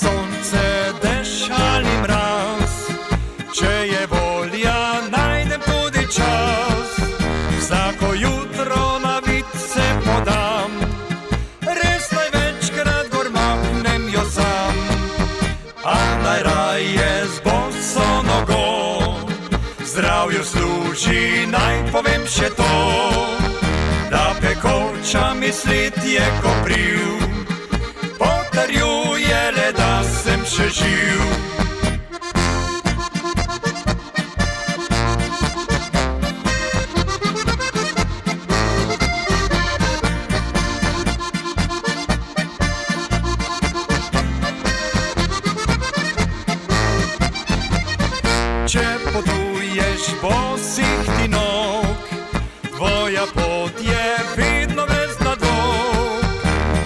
sonce, dešč ali mraz. Če je volja, najdem tudi čas. Vsako jutro na vid se podam, res največkrat gor maknem jo sam. A najraje z boso nogo, zdravju služi, naj povem še to, da pekoča mislit je kopriv, potrjuje le, da sem še živ. Če potuješ bosih ti nog, tvoja pot je vedno brez nadlog.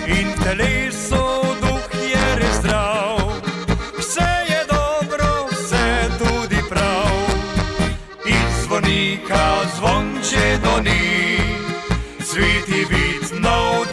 In v telesu duh je res zdrav, vse je dobro, vse tudi prav. Iz zvonika zvonče doni, sviti vid nov